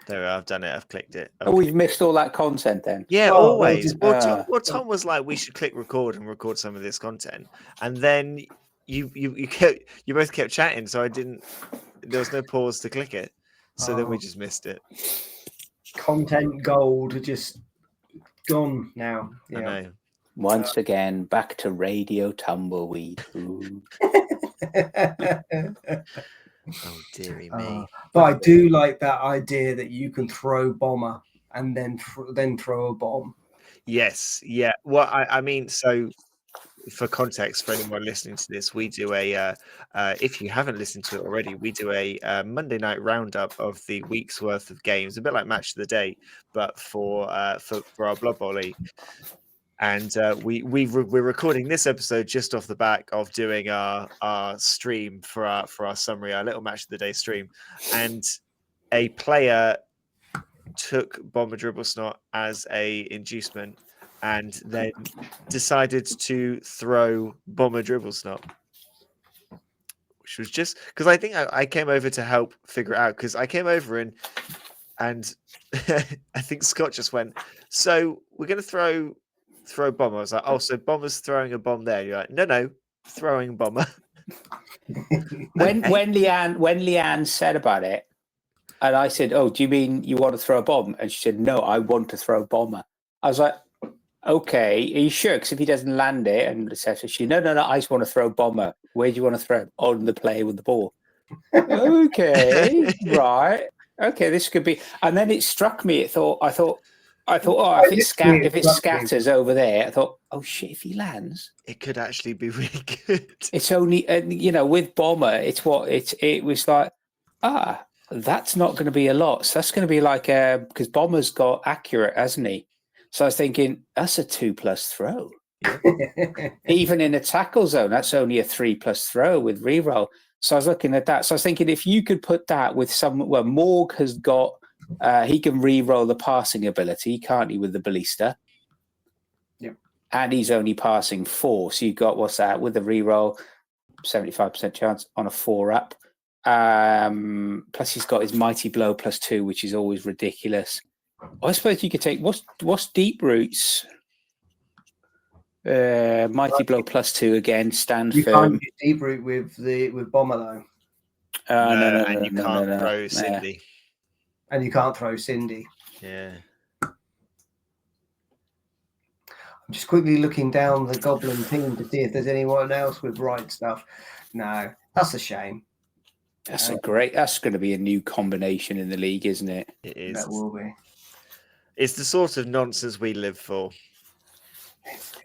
There we are, I've done it. I've clicked it. Oh, we've missed all that content then. Yeah, Oh, always. well, Tom was like, we should click record and record some of this content, and then you both kept chatting, so there was no pause to click it, so then we just missed it. Content gold just gone now. I know. Once again, back to Radio Tumbleweed. Ooh. Oh dearie me! But I do like that idea that you can throw bomber and then throw a bomb. Yes, yeah. Well, I mean, so for context, for anyone listening to this, we do if you haven't listened to it already, we do a Monday night roundup of the week's worth of games, a bit like Match of the Day, but for our Blood Bowl league. And we're recording this episode just off the back of doing our stream for our summary, our little Match of the Day stream, and a player took Bomber Dribble Snot as a inducement and then decided to throw Bomber Dribble Snot, which was just because I think I came over to help figure it out, because I came over and I think Scott just went, so we're going to throw Bomber. I was like, oh, so Bomber's throwing a bomb there. You're like, no, throwing Bomber. When Leanne said about it, and I said, oh, do you mean you want to throw a bomb? And she said, no, I want to throw a bomber. I was like, okay, are you sure? Because if he doesn't land it, and she, no, I just want to throw a bomber. Where do you want to throw it? On the player with the ball. Okay, right. Okay, this could be. And then it struck me. I thought, oh, if it scatters over there, I thought, oh shit, if he lands, it could actually be really good. It's only, with bomber, it was like, that's not going to be a lot. So that's going to be like, because bomber's got accurate, hasn't he? So I was thinking, that's a 2+ throw. Even in a tackle zone, that's only a 3+ throw with reroll. So I was looking at that. So I was thinking, if you could put that with Morg has got, he can re-roll the passing ability, can't he, with the ballista? Yep. And he's only passing 4. So you've got, what's that, with the re-roll, 75% chance on a 4-up. Plus he's got his Mighty Blow +2, which is always ridiculous. I suppose you could take, what's Deep Roots? Mighty Blow +2 again, stand you firm. can't get Deep Root with bomber though. No, and you can't throw Cindy. And you can't throw Cindy. Yeah. I'm just quickly looking down the Goblin team to see if there's anyone else with right stuff. No, that's a shame. That's going to be a new combination in the league, isn't it? It is. That will be. It's the sort of nonsense we live for. It's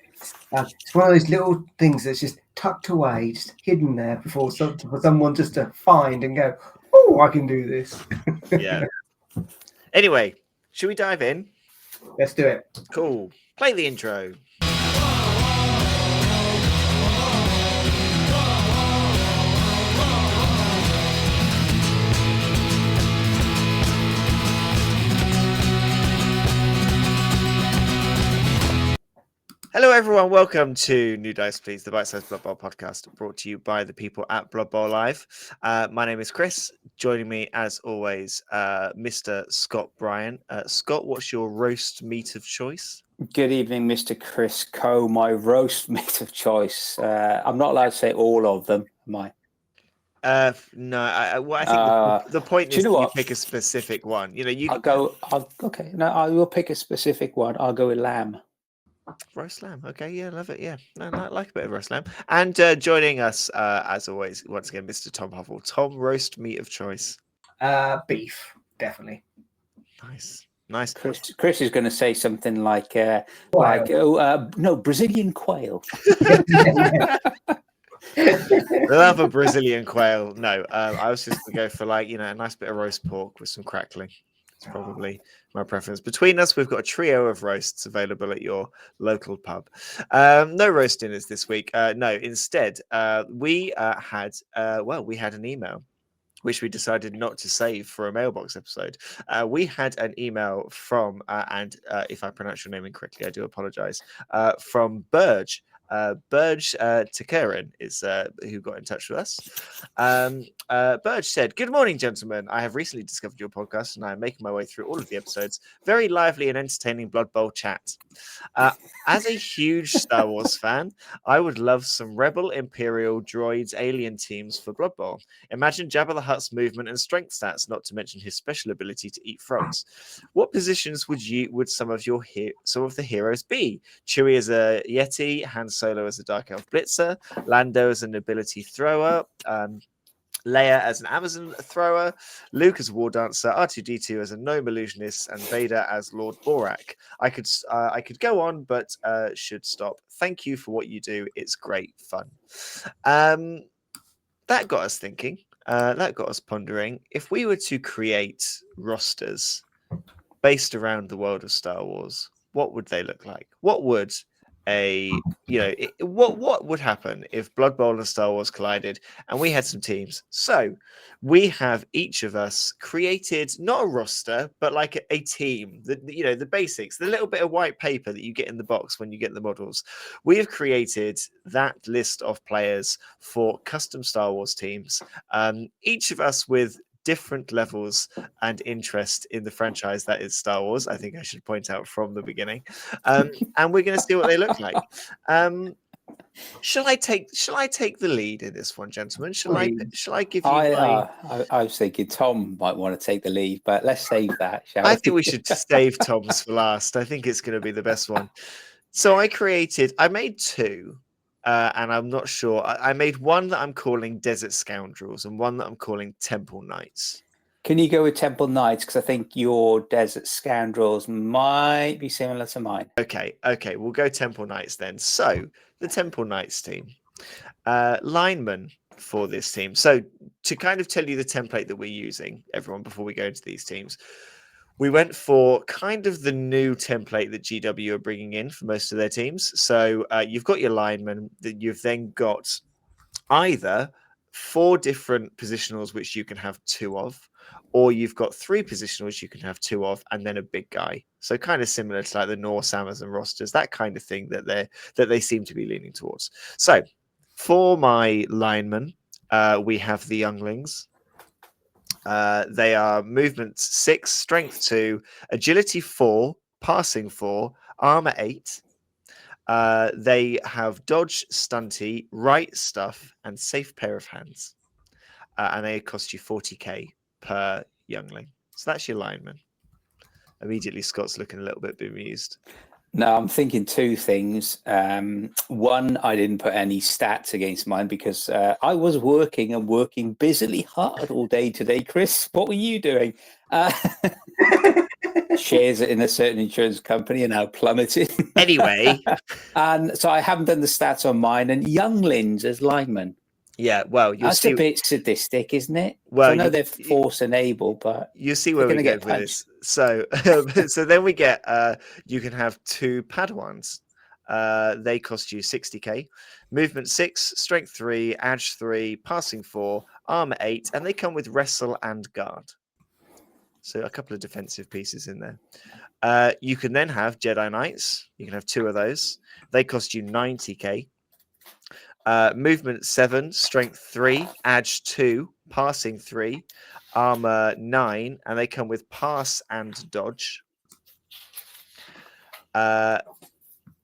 one of those little things that's just tucked away, just hidden there for someone just to find and go, oh, I can do this. Yeah. Anyway, should we dive in? Let's do it. Cool. Play the intro. Hello, everyone. Welcome to New Dice Please, the Bite-Sized Blood Bowl podcast, brought to you by the people at Blood Bowl Live. My name is Chris. Joining me, as always, Mr. Scott Bryan. Scott, what's your roast meat of choice? Good evening, Mr. Chris Coe. My roast meat of choice. I'm not allowed to say all of them, am I? No. I think the point is you pick a specific one. Okay. No, I will pick a specific one. I'll go with lamb. Roast lamb. Okay, yeah, love it. Yeah, no, I like a bit of roast lamb. And joining us, as always, once again, Mr. Tom Huffle. Tom, roast meat of choice. Beef, definitely. Nice. Chris is going to say something like, Brazilian quail. Love a Brazilian quail. No, I was just going to go for a nice bit of roast pork with some crackling. It's probably my preference. Between us, we've got a trio of roasts available at your local pub. No roast dinners this week. No, instead, we had an email, which we decided not to save for a mailbox episode. We had an email from, and if I pronounce your name incorrectly, I do apologize, from Burge. Burge Takaran is who got in touch with us. Burge said, "Good morning, gentlemen. I have recently discovered your podcast and I am making my way through all of the episodes. Very lively and entertaining Blood Bowl chat. As a huge Star Wars fan, I would love some Rebel, Imperial, Droids, Alien teams for Blood Bowl. Imagine Jabba the Hutt's movement and strength stats, not to mention his special ability to eat frogs. What positions would some of the heroes be? Chewie as a Yeti, Han Solo as a Dark Elf Blitzer, Lando as an ability thrower, Leia as an Amazon thrower, Luke as a war dancer, R2D2 as a gnome illusionist, and Vader as Lord Borak. I could go on, but should stop. Thank you for what you do. It's great fun." That got us thinking. That got us pondering. If we were to create rosters based around the world of Star Wars, what would they look like? What would what would happen if Blood Bowl and Star Wars collided and we had some teams? So we have each of us created not a roster, but like a team. The basics, the little bit of white paper that you get in the box when you get the models. We have created that list of players for custom Star Wars teams. Each of us with different levels and interest in the franchise that is Star Wars. I think I should point out from the beginning. And we're going to see what they look like. Shall I take the lead in this one, gentlemen? Shall I give you I was thinking Tom might want to take the lead, but let's save that, shall we? I think we should save Tom's for last. I think it's going to be the best one. So I made two. And I'm not sure. I made one that I'm calling Desert Scoundrels and one that I'm calling Temple Knights. Can you go with Temple Knights? Because I think your Desert Scoundrels might be similar to mine. Okay, we'll go Temple Knights then. So the Temple Knights team, linemen for this team. So to kind of tell you the template that we're using, everyone, before we go into these teams, we went for kind of the new template that GW are bringing in for most of their teams. So you've got your linemen, that you've then got either 4 different positionals, which you can have 2 of, or you've got 3 positionals you can have 2 of, and then a big guy. So kind of similar to like the Norse Amazon rosters, that kind of thing that they seem to be leaning towards. So for my linemen, we have the younglings. They are movement 6, strength 2, agility 4, passing 4, armor 8. They have dodge, stunty, right stuff, and safe pair of hands. And they cost you 40k per youngling. So that's your lineman. Immediately, Scott's looking a little bit bemused. No, I'm thinking 2 things. One, I didn't put any stats against mine because I was working busily hard all day today. Chris, what were you doing? Shares in a certain insurance company are now plummeting. Anyway. And so I haven't done the stats on mine. And younglings as linemen. Yeah, well, that's a bit sadistic, isn't it? Well, I know they're force enabled, but you see where we go with this. So, so then we get you can have 2 Padawans. They cost you 60k, movement 6, strength 3, edge 3, passing 4, armor 8, and they come with wrestle and guard. So a couple of defensive pieces in there. You can then have Jedi Knights. You can have 2 of those. They cost you 90k. Movement 7, strength 3, edge 2, passing 3, armor 9, and they come with pass and dodge.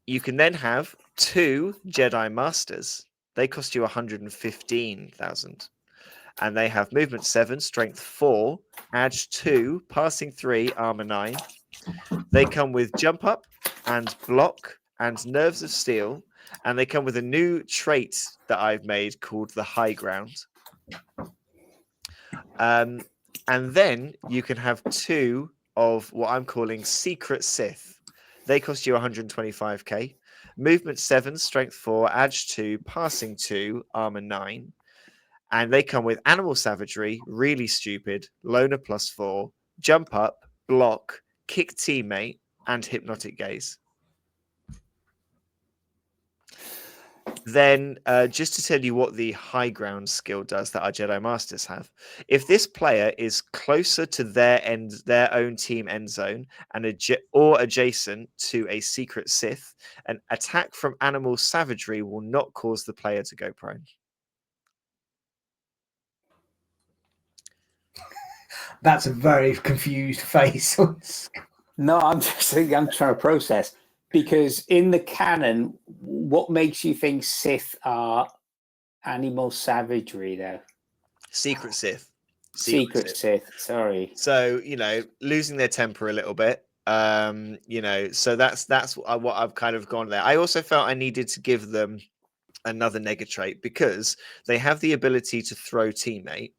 You can then have 2 Jedi Masters. They cost you 115,000. And they have movement 7, strength 4, edge 2, passing 3, armor 9. They come with jump up and block and nerves of steel. And they come with a new trait that I've made called the high ground. And then you can have 2 of what I'm calling secret Sith. They cost you 125k. Movement 7, strength 4, edge 2, passing 2, armor 9. And they come with animal savagery, really stupid, loner +4, jump up, block, kick teammate, and hypnotic gaze. then just to tell you what the high ground skill does that our Jedi Masters have. If this player is closer to their own team end zone or adjacent to a secret Sith, an attack from animal savagery will not cause the player to go prone. That's a very confused face. No, I'm trying to process, because in the canon, what makes you think Sith are animal savagery though? Secret Sith. Secret Sith. Sorry. So, losing their temper a little bit. So that's what I've kind of gone there. I also felt I needed to give them another nega trait because they have the ability to throw teammate,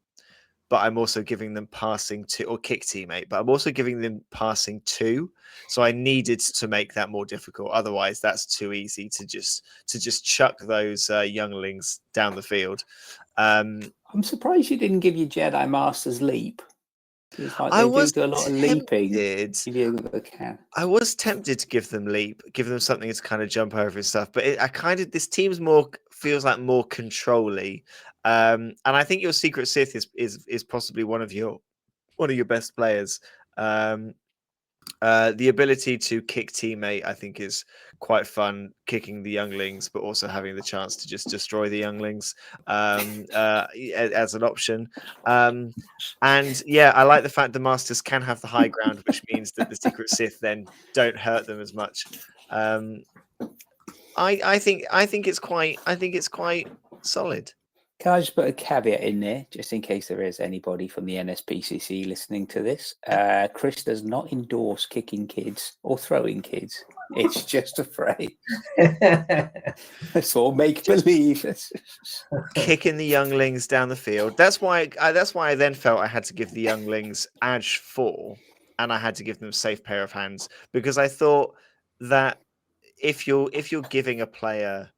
but I'm also giving them passing to, or kick teammate, but I'm also giving them passing to. So I needed to make that more difficult. Otherwise, that's too easy to just chuck those younglings down the field. I'm surprised you didn't give your Jedi Masters leap. Like I they was do a lot of leaping. If you can. I was tempted to give them leap, give them something to kind of jump over and stuff. But this team's feels like more control-y. And I think your Secret Sith is possibly one of your best players. The ability to kick teammate, I think, is quite fun. Kicking the younglings, but also having the chance to just destroy the younglings as an option. And yeah, I like the fact the Masters can have the high ground, which means that the Secret Sith then don't hurt them as much. I think it's quite solid. Can I just put a caveat in there, just in case there is anybody from the NSPCC listening to this? Chris does not endorse kicking kids or throwing kids. It's just a phrase. It's all make believe. Kicking the younglings down the field. That's why I then felt I had to give the younglings Edge 4, and I had to give them safe pair of hands, because I thought that if you're giving a player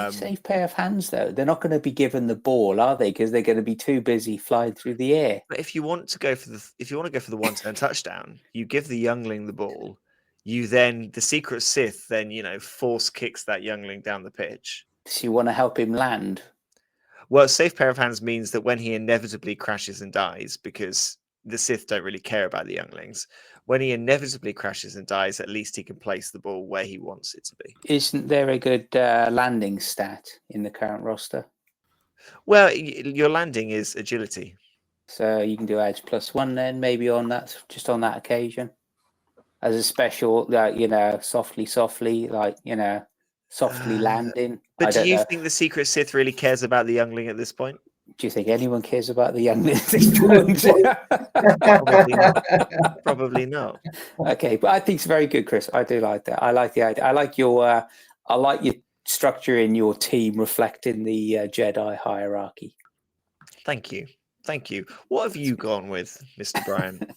safe pair of hands, though, they're not going to be given the ball, are they? Because they're going to be too busy flying through the air. But if you want to go for the one-turn touchdown, you give the youngling the ball. The Secret Sith then force kicks that youngling down the pitch. So you want to help him land? Well, safe pair of hands means that when he inevitably crashes and dies, because the Sith don't really care about the younglings, when he inevitably crashes and dies, at least he can place the ball where he wants it to be. Isn't there a good landing stat in the current roster? Well, your landing is agility. So you can do Edge +1 then, maybe on that occasion. As a special, softly, softly landing. But do you think the Secret Sith really cares about the youngling at this point? Do you think anyone cares about the youngling at this point? Probably not. Okay, but I think it's very good, Chris. I do like that. I like the idea. I like your structure in your team reflecting the Jedi hierarchy. Thank you. What have you gone with, Mr. Brian?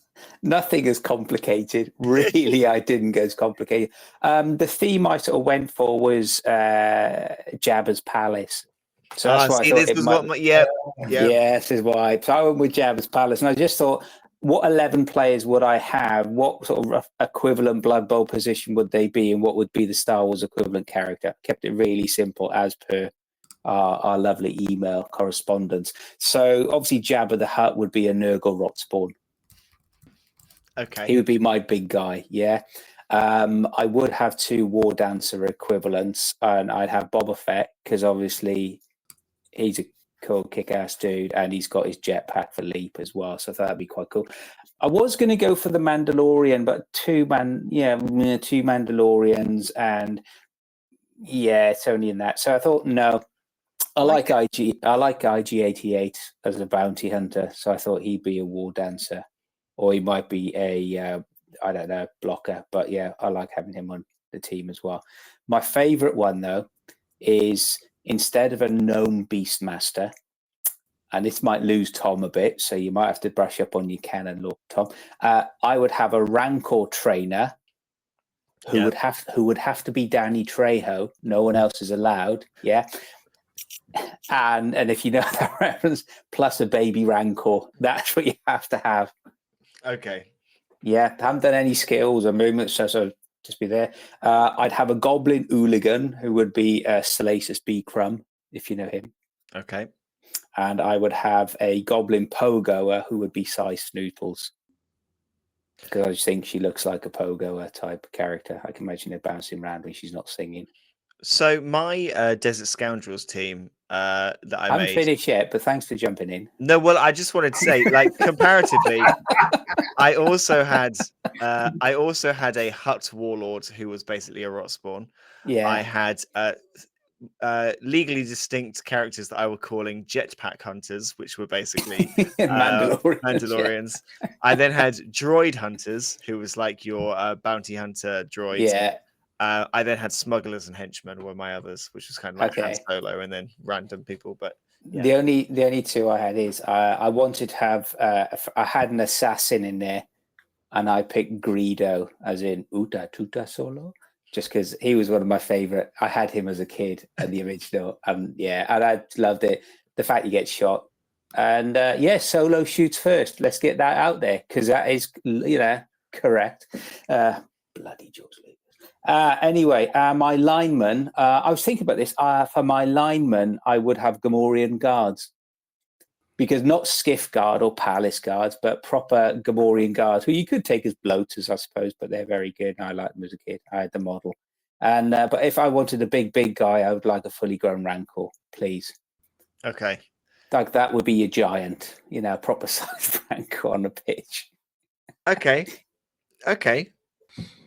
Nothing as complicated. Really, I didn't go as complicated. The theme I sort of went for was Jabba's palace. So that's why this is why. So I went with Jabba's palace, and I just thought, what 11 players would I have? What sort of equivalent Blood Bowl position would they be, and what would be the Star Wars equivalent character? Kept it really simple, as per our lovely email correspondence. So obviously Jabba the Hutt would be a Nurgle Rotspawn. Okay. He would be my big guy, yeah. I would have 2 War Dancer equivalents, and I'd have Boba Fett, because obviously he's a cool kick-ass dude, and he's got his jetpack for leap as well, so that'd be quite cool. I was going to go for the Mandalorian, but 2 Mandalorians, and yeah, it's only in that. So I thought, no, I like IG-88 as a bounty hunter, so I thought he'd be a War Dancer, or he might be a I don't know, blocker. But yeah, I like having him on the team as well. My favorite one, though, is instead of a gnome Beastmaster, and this might lose Tom a bit, so you might have to brush up on your canon lore, Tom. I would have a Rancor trainer who would have to be Danny Trejo. No one else is allowed. Yeah. And if you know that reference, plus a baby Rancor. That's what you have to have. Okay. Yeah, haven't done any skills or movements, so Just be there. I'd have a goblin hooligan who would be Salacious B. Crumb, if you know him. Okay. And I would have a goblin pogoer who would be Cy Snootles. Because I just think she looks like a pogoer type character. I can imagine her bouncing around when she's not singing. So my Desert Scoundrels team that I haven't made. finished yet, but thanks for jumping in. No, well, I just wanted to say, like, comparatively, I also had a Hut Warlord who was basically a rot spawn. Yeah. I had legally distinct characters that I were calling Jetpack Hunters, which were basically Mandalorians. Yeah. I then had Droid Hunters, who was like your bounty hunter droid. Yeah. I then had Smugglers and Henchmen were my others, which was kind of like Han Solo and then random people. But yeah. The only two I had is I wanted to have I had an assassin in there, and I picked Greedo as in Uta Tuta Solo, just because he was one of my favorite. I had him as a kid at the original, and I loved it. The fact he gets shot, and Solo shoots first. Let's get that out there because that is correct. Bloody George Lucas. Anyway, my lineman, I was thinking about this. For my lineman, I would have Gamorrean guards. Because not skiff guard or palace guards, but proper Gamorrean guards, who you could take as bloaters, I suppose, but they're very good. I liked them as a kid. I had the model. And but if I wanted a big guy, I would like a fully grown Rancor, please. Okay. Like that would be your giant, proper sized Rancor on the pitch. Okay.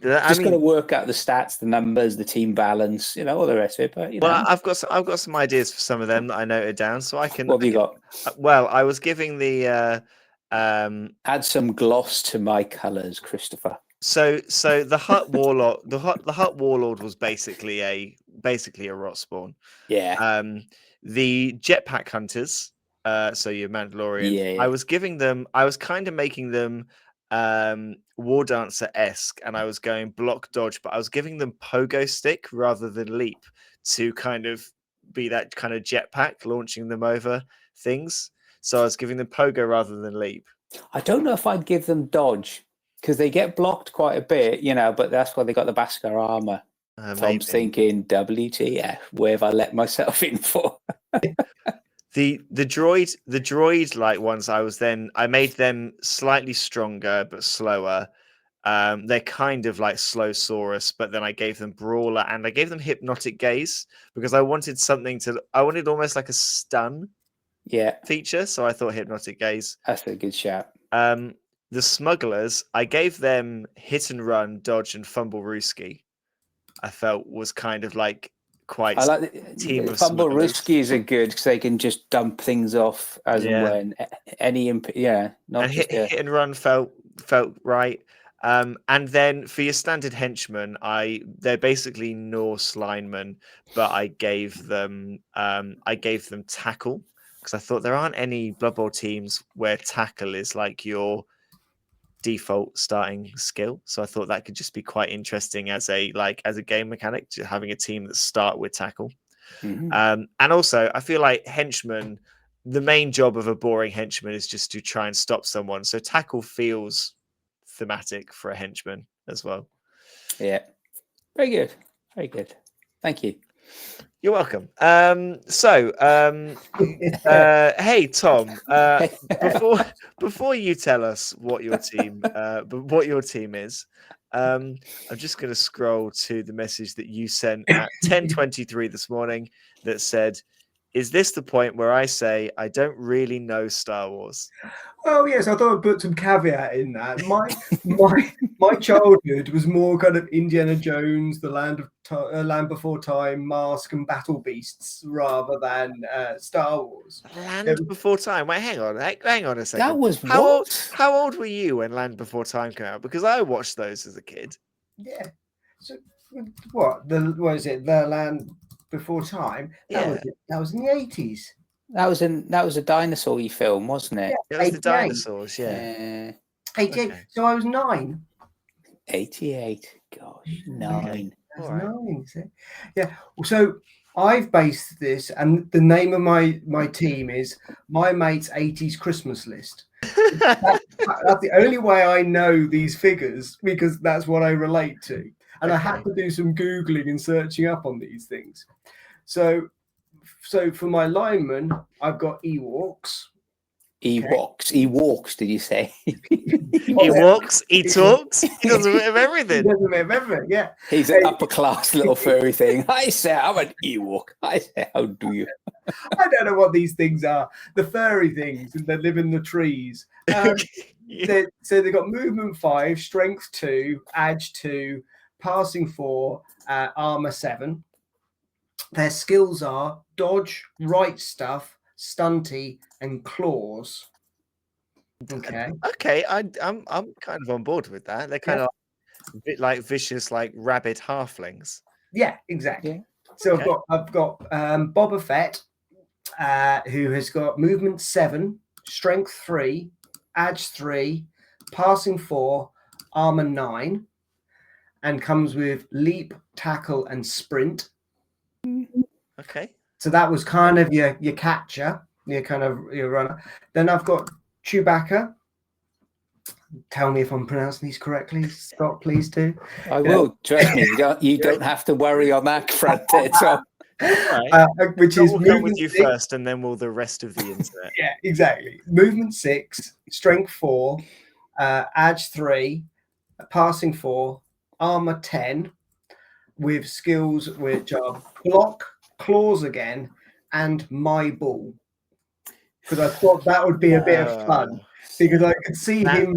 Just got to work out the stats, the numbers, the team balance, all the rest of it. But well, I've got some ideas for some of them that I noted down, so I can. What have you got? Well, I was giving the add some gloss to my colours, Christopher. So the Hut Warlord, the Hut Warlord was basically a rot spawn. Yeah. The Jetpack Hunters, so your Mandalorian. Yeah. I was kind of making them War Dancer-esque, and I was going block dodge, but I was giving them pogo stick rather than leap to kind of be that kind of jetpack launching them over things. So I was giving them pogo rather than leap. I don't know if I'd give them dodge because they get blocked quite a bit, but that's why they got the Beskar armor. So I'm thinking, WTF, where have I let myself in for? The droid like ones I made them slightly stronger but slower. They're kind of like slow Saurus, but then I gave them brawler and I gave them hypnotic gaze because I wanted almost like a stun feature. So I thought hypnotic gaze. That's a good shout. The smugglers, I gave them hit and run, dodge, and fumble Rooski. I felt was kind of like quite. I like the fumble Rooskies are good because they can just dump things off as and when hit and run felt right. And then for your standard henchmen, they're basically Norse linemen, but I gave them tackle because I thought there aren't any Blood Bowl teams where tackle is like your default starting skill. So I thought that could just be quite interesting as a game mechanic, just having a team that start with tackle. Mm-hmm. And also I feel like henchmen, the main job of a boring henchman is just to try and stop someone. So tackle feels thematic for a henchman as well. Yeah. Very good. Very good. Thank you. You're welcome. Hey Tom, before you tell us what your team is, I'm just going to scroll to the message that you sent at 10:23 this morning that said, "Is this the point where I say I don't really know Star Wars?" Oh yes, I thought I'd put some caveat in that. My childhood was more kind of Indiana Jones, the Land Before Time, Mask, and Battle Beasts, rather than Star Wars. Land Before Time. Wait, hang on a second. That was how old were you when Land Before Time came out? Because I watched those as a kid. Yeah. So what is it? The Land Before Time. That was in the 80s. That was a dinosaur-y film, wasn't it? Yeah, it was the dinosaurs, yeah. 88. Okay. So I was 9. 88. Gosh, 9. Okay. I was 9. So, yeah. So I've based this, and the name of my team is My Mate's 80s Christmas List. That's the only way I know these figures because that's what I relate to. and I had to do some Googling and searching up on these things. So for my lineman, I've got Ewoks. Ewoks, did you say? He walks, he talks, he does a bit of everything. Yeah. He's an upper class little furry thing. I say I'm an Ewok. I say, how do you? I don't know what these things are. The furry things, and they live in the trees. So they've got movement 5, strength 2, edge 2, passing 4, armor 7. Their skills are dodge, right stuff, stunty, and claws. Okay, I'm kind of on board with that. They're kind of a bit like vicious, like rabid halflings. Yeah, exactly. Yeah. So I've got Boba Fett, who has got movement 7, strength 3, edge 3, passing 4, armor 9, and comes with leap, tackle, and sprint. Okay. So that was kind of your catcher, your runner. Then I've got Chewbacca. Tell me if I'm pronouncing these correctly, Scott, please do. I will. Trust me. You don't have to worry on that front. So. Right. Which we'll is come with you 6. first, and then we'll the rest of the internet. Yeah, exactly. Movement 6, strength 4, edge 3, passing 4, armor 10, with skills which are block, claws again, and my ball. Because I thought that would be a bit of fun. Because I could see him.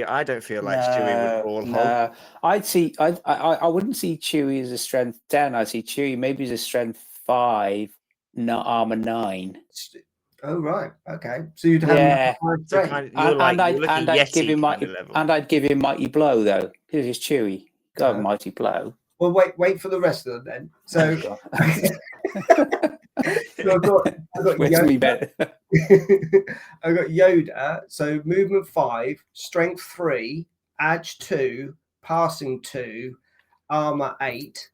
I don't feel like Chewie would ball hog. I wouldn't see Chewie as a strength 10. I see Chewie maybe as a strength 5, no armor 9. Oh right, okay. So you'd have I'd give him mighty blow though. Because it's Chewie. Go mighty blow. Well, wait for the rest of them then. So, so I've got Yoda. I've got Yoda. So movement 5, strength 3, edge 2, passing 2, armor 8,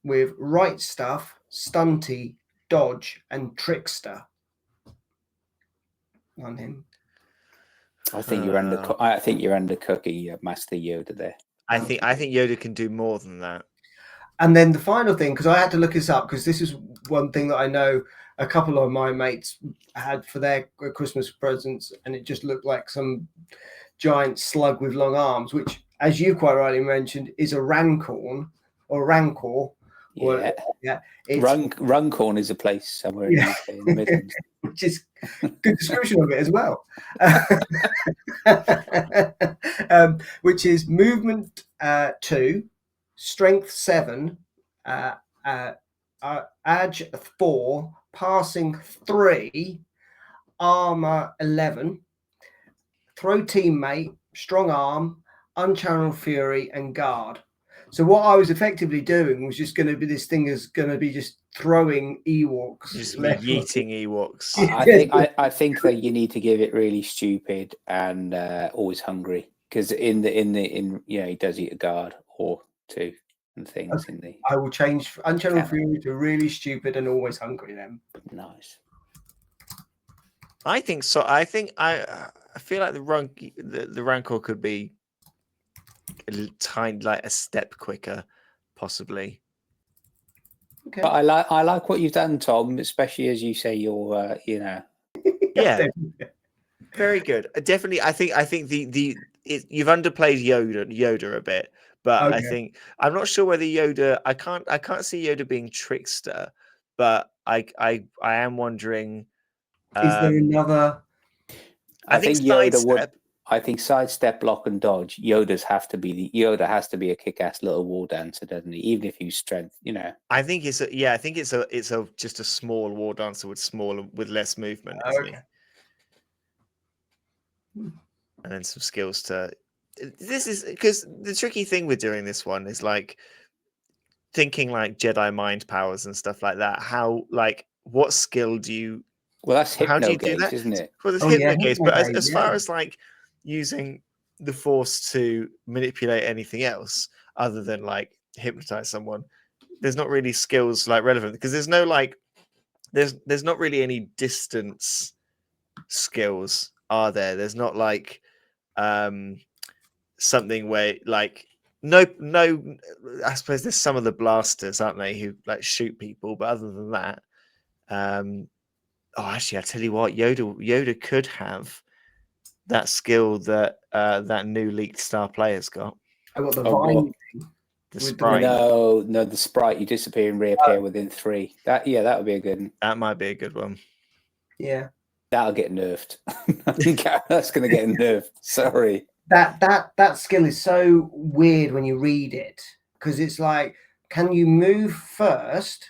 with right stuff, stunty, dodge, and trickster on him. I think you're undercooking Master Yoda there. I think Yoda can do more than that. And then the final thing, because I had to look this up, because this is one thing that I know a couple of my mates had for their Christmas presents, and it just looked like some giant slug with long arms, which, as you quite rightly mentioned, is a rancorn or rancor. Yeah. Runcorn is a place somewhere in the Midlands. Which is good description of it as well. Which is movement 2, strength 7, edge 4, passing 3, armor 11, throw teammate, strong arm, unchanneled fury, and guard. So what I was effectively doing was just going to be this thing is going to be just throwing Ewoks, just yeeting Ewoks. I think that you need to give it really stupid and always hungry, because in he does eat a guard or 2 and things in the. I will change unchanneled fury to really stupid and always hungry then. Nice. I think so. I feel like the Rancor could be a tiny, like a step quicker, possibly. Okay. But I like what you've done, Tom, especially as you say you're Yeah, very good. Definitely, I think you've underplayed Yoda a bit, but okay. I'm not sure whether Yoda. I can't see Yoda being trickster, but I am wondering. Is there another? I think Yoda would. I think sidestep, block, and dodge. Yoda has to be a kick-ass little war dancer, doesn't he? Even if he's strength, I think it's just a small war dancer with less movement, isn't he? And then some skills to. This is because the tricky thing with doing this one is like thinking like Jedi mind powers and stuff like that. How what skill do you? Well, that's hypno-gaze, isn't it? Well, it's hypno-gaze, but as far as like using the Force to manipulate anything else other than like hypnotize someone, there's not really skills like relevant, because there's no like there's not really any distance skills, are there? There's not like something where like no. I suppose there's some of the blasters, aren't they, who like shoot people, but other than that, actually, I tell you what, Yoda could have that skill that that new leaked star player's got. I got the Oh, what? vine thing. The With the- sprite. No, the sprite, you disappear and reappear within 3. That would be a good one. That might be a good one. Yeah. That'll get nerfed. That's going to get nerfed. Sorry. That skill is so weird when you read it, because it's like, can you move first,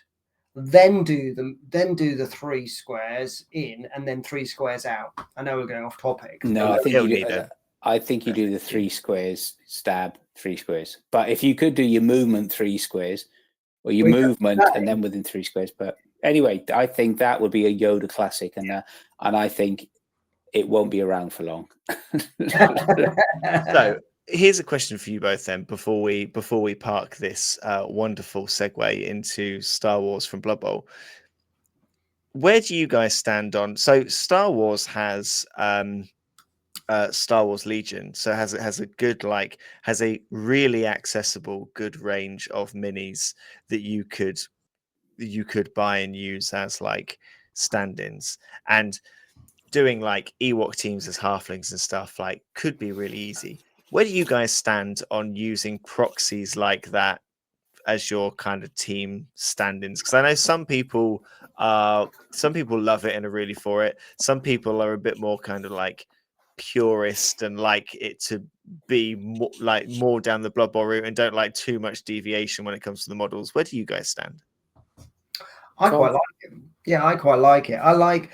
then do the 3 squares in, and then 3 squares out? I know we're going off topic. No, I think He'll you need do. it. I think you do the 3 squares, stab 3 squares. But if you could do your movement 3 squares, or your movement and then within 3 squares. But anyway, I think that would be a Yoda classic, and I think it won't be around for long. So here's a question for you both then, before we park this wonderful segue into Star Wars from Blood Bowl. Where do you guys stand on? So Star Wars has Star Wars Legion, so has a really accessible, good range of minis that you could buy and use as like stand-ins, and doing like Ewok teams as halflings and stuff like could be really easy. Where do you guys stand on using proxies like that as your kind of team stand-ins? Because I know some people love it and are really for it. Some people are a bit more kind of like purist and like it to be more down the Blood Bowl route and don't like too much deviation when it comes to the models. Where do you guys stand? I quite like it. Yeah, I quite like it. I like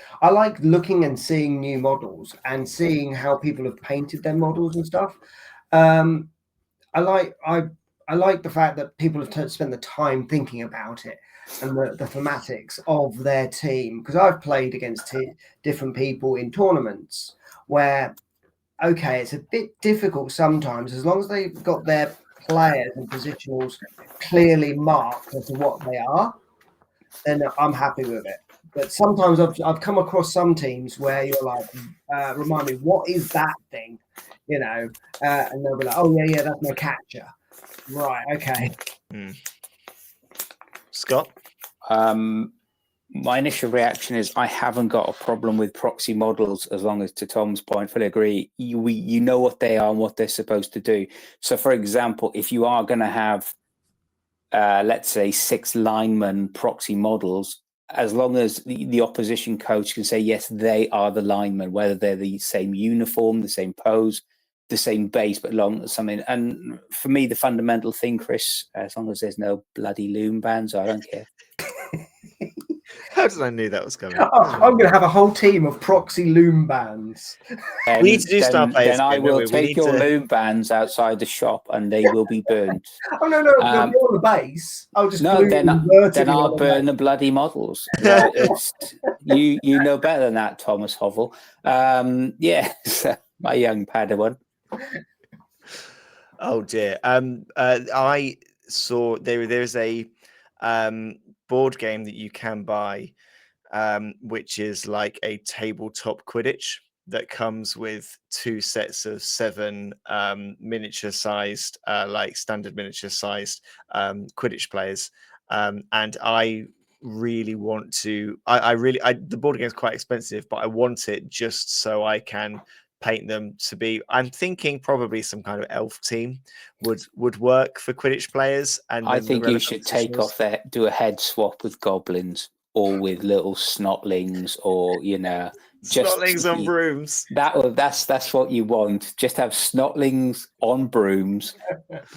looking and seeing new models and seeing how people have painted their models and stuff. I like the fact that people have spent the time thinking about it and the thematics of their team. Because I've played against different people in tournaments where, okay, it's a bit difficult sometimes, as long as they've got their players and positionals clearly marked as to what they are, then I'm happy with it. But sometimes I've come across some teams where you're like, remind me, what is that thing? You know, and they'll be like, oh yeah, that's my catcher. Right, okay. Scott? My initial reaction is I haven't got a problem with proxy models, as long as, to Tom's point, fully agree, you know what they are and what they're supposed to do. So, for example, if you are going to have, let's say, 6 lineman proxy models, as long as the opposition coach can say, yes, they are the linemen, whether they're the same uniform, the same pose, the same base, but long something. And for me, the fundamental thing, Chris, as long as there's no bloody loom bands, I don't care. How did I knew that was coming? I'm going to have a whole team of proxy loom bands. We need to do star players. Then I again, will don't we? take your loom bands outside the shop and they will be burned. Oh no, they're on the base. I'll just glue then them vertically I'll on burn the bloody models. Right? You know better than that, Thomas Hovel. Yes, my young Padawan. Oh dear. I saw there's a board game that you can buy, which is like a tabletop Quidditch that comes with 2 sets of 7 miniature sized, like standard miniature sized Quidditch players. And I really want to. The board game is quite expensive, but I want it just so I can paint them to be. I'm thinking probably some kind of elf team would work for Quidditch players. And I think you should take off that, do a head swap with goblins or with little snotlings, or snotlings on brooms. That's what you want. Just have snotlings on brooms,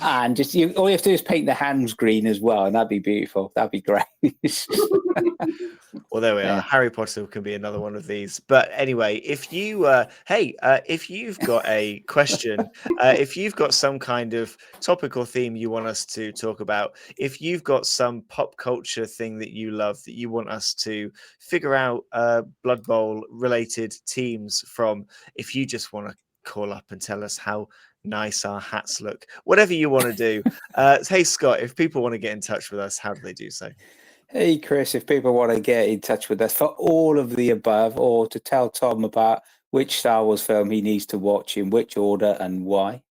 and just all you have to do is paint the hands green as well, and that'd be beautiful. That'd be great. Well, there we are. Harry Potter can be another one of these. But anyway, if you, if you've got a question, if you've got some kind of topic or theme you want us to talk about, if you've got some pop culture thing that you love that you want us to figure out Blood Bowl related teams from, if you just want to call up and tell us how nice our hats look, whatever you want to do. Hey, Scott, if people want to get in touch with us, how do they do so? Hey, Chris, if people want to get in touch with us for all of the above, or to tell Tom about which Star Wars film he needs to watch, in which order and why,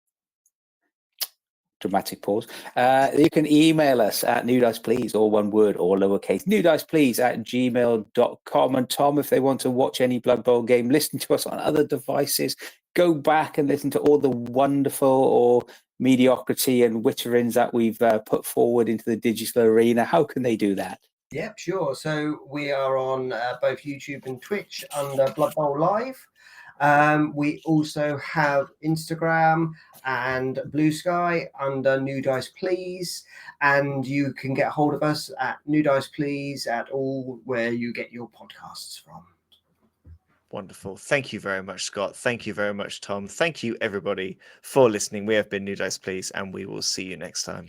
dramatic pause. You can email us at newdiceplease, all one word, all lowercase, newdiceplease@gmail.com. And Tom, if they want to watch any Blood Bowl game, listen to us on other devices, go back and listen to all the wonderful or mediocrity and witterings that we've put forward into the digital arena. How can they do that? Yep, sure. So we are on both YouTube and Twitch under Blood Bowl Live. We also have Instagram and Blue Sky under New Dice Please, and you can get hold of us at New Dice Please at all where you get your podcasts from. Wonderful. Thank you very much, Scott. Thank you very much, Tom. Thank you, everybody, for listening. We have been New Dice Please, and we will see you next time.